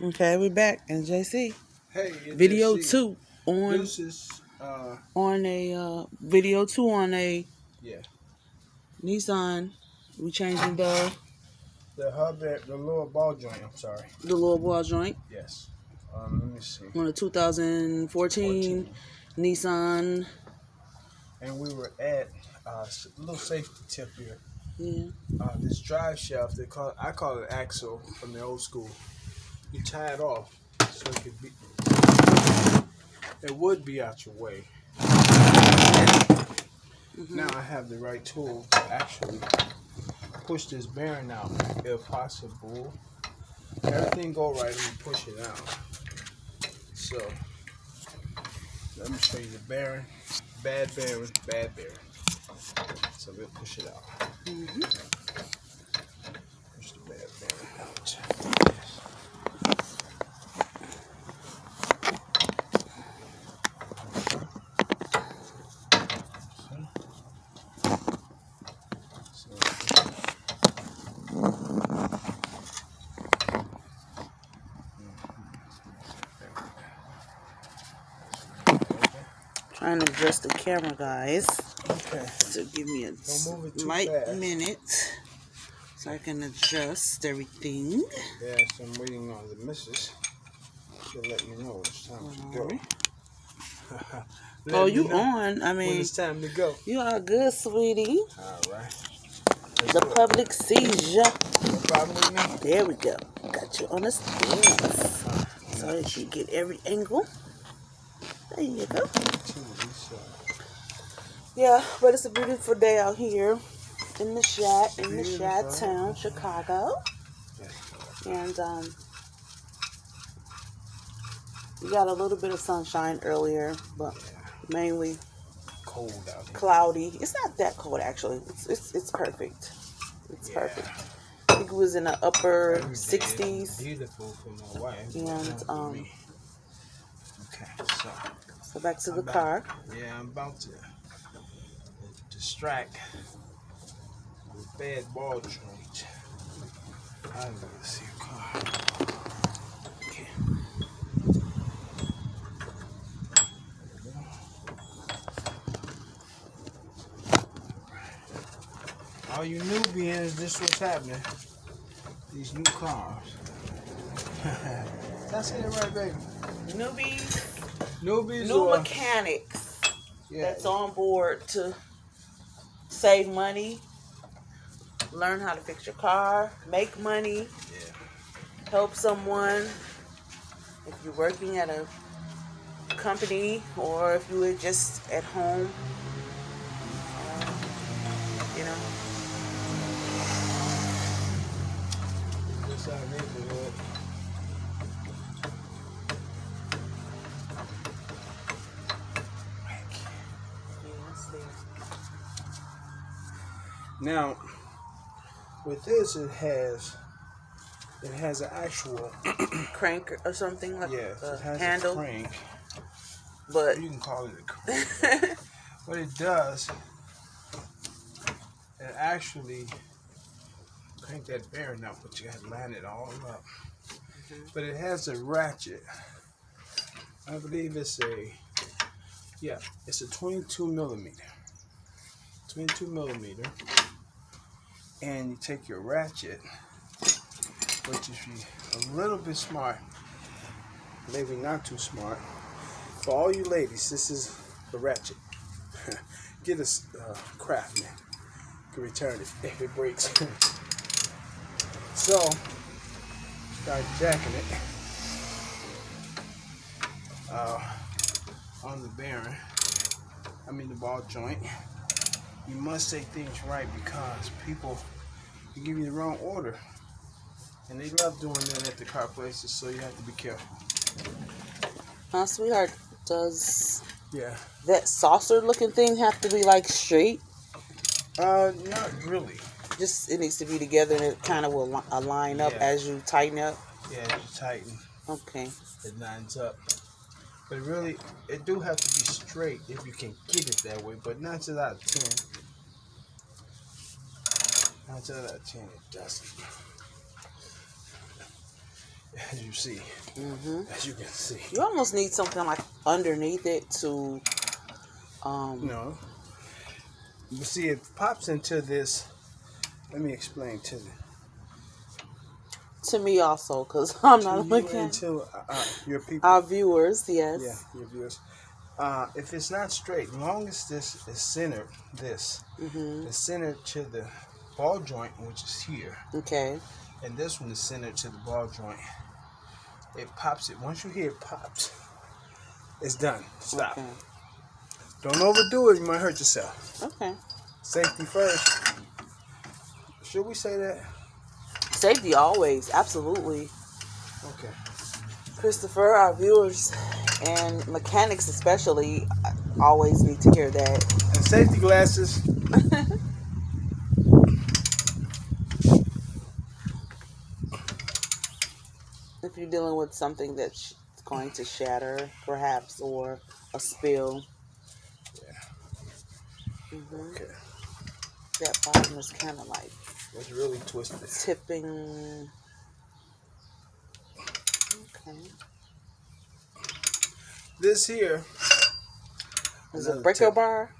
Okay, we're back. And JC. Hey, it's Video JC. two on This is video two on a yeah, Nissan. We changing the hub at the lower ball joint. I'm sorry. the lower ball joint Yes. Let me see. on a 2014 14, Nissan. and we were at a little safety tip here. Yeah. This drive shaft, I call it axle from the old school. You tie it off so it would be out your way. Now I have the right tool to actually push this bearing out if possible. Everything go right and you push it out. So let me show you the bearing. Bad bearing, bad bearing. So we'll push it out. Push the bad bearing out. Trying to adjust the camera, guys. Okay. So give me a Don't move it too light fast. minute so I can adjust everything. Yes, I'm waiting on the missus. She'll let me know it's time to go. Oh, you on? I When mean, it's time to go. you are good, sweetie. All right. The public sees ya. No problem with me. There we go. Got you on the stance. So that you get every angle. There you go. Yeah, but it's a beautiful day out here in the Shad town, Chicago. And we got a little bit of sunshine earlier, but mainly Cold out here. cloudy. It's not that cold actually. It's perfect. It's perfect. I think it was in the upper 60s. Beautiful for my wife. And okay, so back to the car. Yeah, I'm about to distract the bad ball joint. I'm gonna see a car. Okay. All you newbies, this what's happening. These new cars. Did I say that right, baby? Newbies New or mechanics yeah, that's on board to save money, learn how to fix your car, make money, help someone. If you're working at a company or if you were just at home, you know. this our neighborhood. Now, with this, it has an actual Crank or something like yes, a it has handle, a crank. but You can call it a crank. What it does, it actually crank that bearing up, but you got to line it all up. But it has a ratchet. I believe it's a 22 millimeter. 22 millimeter. And you take your ratchet, which if you're a little bit smart, maybe not too smart, for all you ladies, this is the ratchet. Get a Craftsman. You can return it if it breaks. So, start jacking it on the bearing. The ball joint. You must say things right because people can give you the wrong order. And they love doing that at the car places, so you have to be careful. sweetheart, does Yeah. that saucer looking thing have to be like straight? Not really. Just it needs to be together and it kind of will line up as you tighten up. Yeah, you tighten. Okay. It lines up. But really, it do have to be straight if you can get it that way. But 9 out of 10. 9 out of 10, it doesn't. as you see. As you can see. You almost need something like underneath it to. No. You see, it pops into this. Let me explain to you. To me also, because I'm not a To you mechanic. and to your people. Our viewers, yes. Yeah, your viewers. If it's not straight, long as this is centered, is centered to the ball joint, which is here. Okay. And this one is centered to the ball joint. It pops it. Once you hear it pops, it's done. Stop. Okay. Don't overdo it. You might hurt yourself. Okay. Safety first. Should we say that? Safety always, absolutely. Okay. Christopher, our viewers and mechanics especially always need to hear that. And safety glasses. If you're dealing with something that's going to shatter, perhaps, or a spill. Yeah. Okay. That bottom is kind of like It's really twisted. tipping. Okay. This here Is it breaker bar?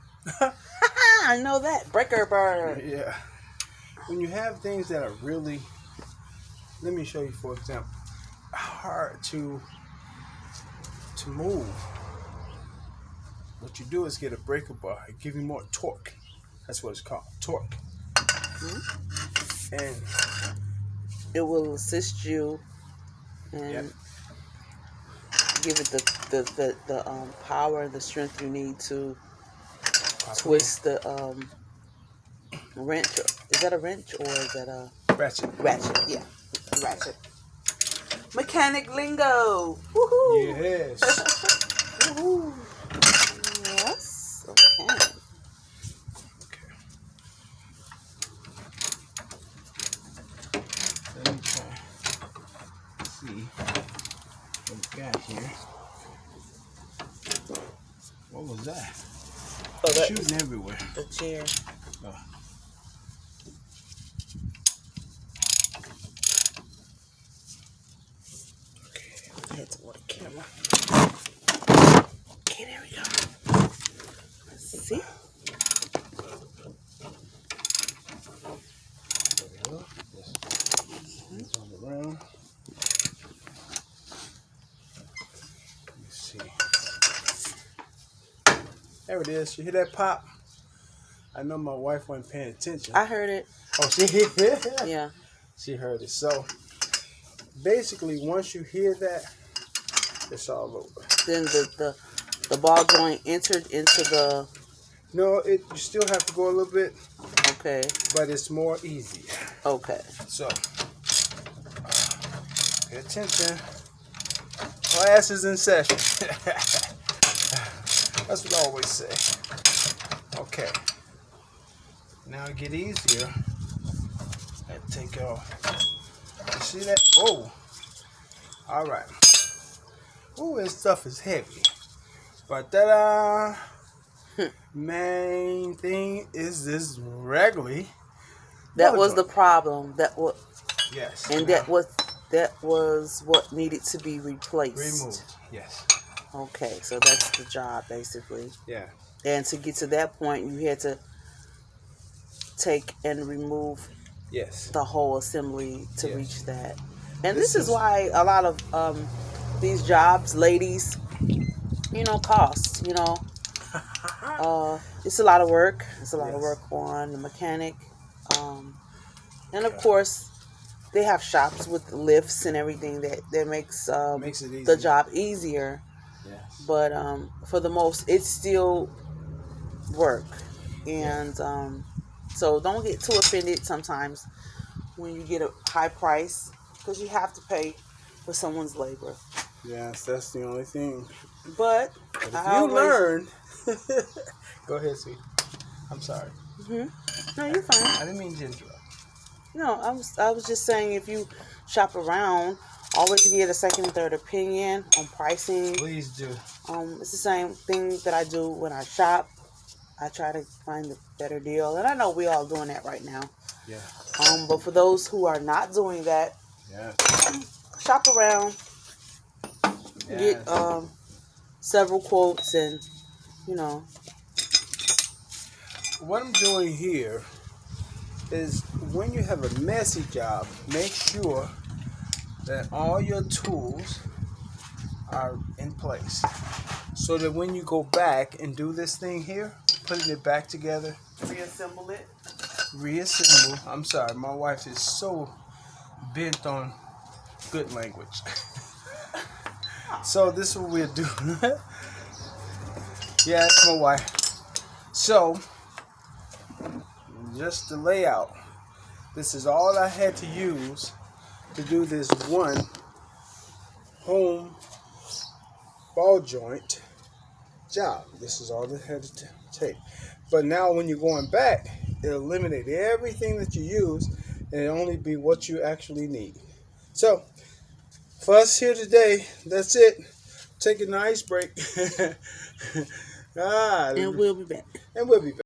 I know that. Breaker bar. Yeah. When you have things that are really, let me show you, for example, hard to move, what you do is get a breaker bar. It gives you more torque. That's what it's called, torque. And it will assist you and give it the power and the strength you need to twist the wrench. Is that a wrench or is that a ratchet? Ratchet, yeah, ratchet. Mechanic lingo. Woohoo! Yes. Woohoo! Yes. Okay. Let me try. See what we got here. What was that? Oh, that shooting everywhere. the chair. Oh. Okay. I had to work the camera. Okay, there we go. Let's see. There we go. Just on the round. Let me see. There it is. You hear that pop? I know my wife wasn't paying attention. I heard it. Oh, she heard it? Yeah. She heard it. So, basically, once you hear that, it's all over. Then the ball joint entered into the. No, you still have to go a little bit. Okay. But it's more easy. Okay. So, pay attention. Class is in session. That's what I always say. Okay. Now it get easier. I have to take off. You see that? Oh. All right. Ooh, this stuff is heavy. But ta-da! Main thing is this regularly. That was the problem. That was. Yes. And that was what needed to be replaced. Removed. Yes. Okay, so that's the job basically. Yeah. And to get to that point, you had to take and remove the whole assembly to reach that. And this is why a lot of these jobs, ladies, cost. It's a lot of work. It's a lot of work on the mechanic. And of course, they have shops with lifts and everything that makes it easy. the job easier. Yes. But for the most, it's still work. And so don't get too offended sometimes when you get a high price, because you have to pay for someone's labor. Yes, that's the only thing. But if you learn... Go ahead, sweet. I'm sorry. No, you're fine. I didn't mean to interrupt. No, I was just saying, if you shop around, always get a second and third opinion on pricing. Please do. It's the same thing that I do when I shop. I try to find a better deal, and I know we all doing that right now. Yeah. But for those who are not doing that, shop around, Yes. get several quotes, and you know. What I'm doing here is when you have a messy job, make sure that all your tools are in place so that when you go back and do this thing here, putting it back together, Reassemble it. reassemble. I'm sorry, my wife is so bent on good language. So this is what we'll do. Yeah, it's my wife. So just the layout. This is all I had to use to do this one home ball joint job. This is all it had to take. But now when you're going back, it'll eliminate everything that you use and it'll only be what you actually need. So for us here today, that's it. Take a nice break. And we'll be back. And we'll be back.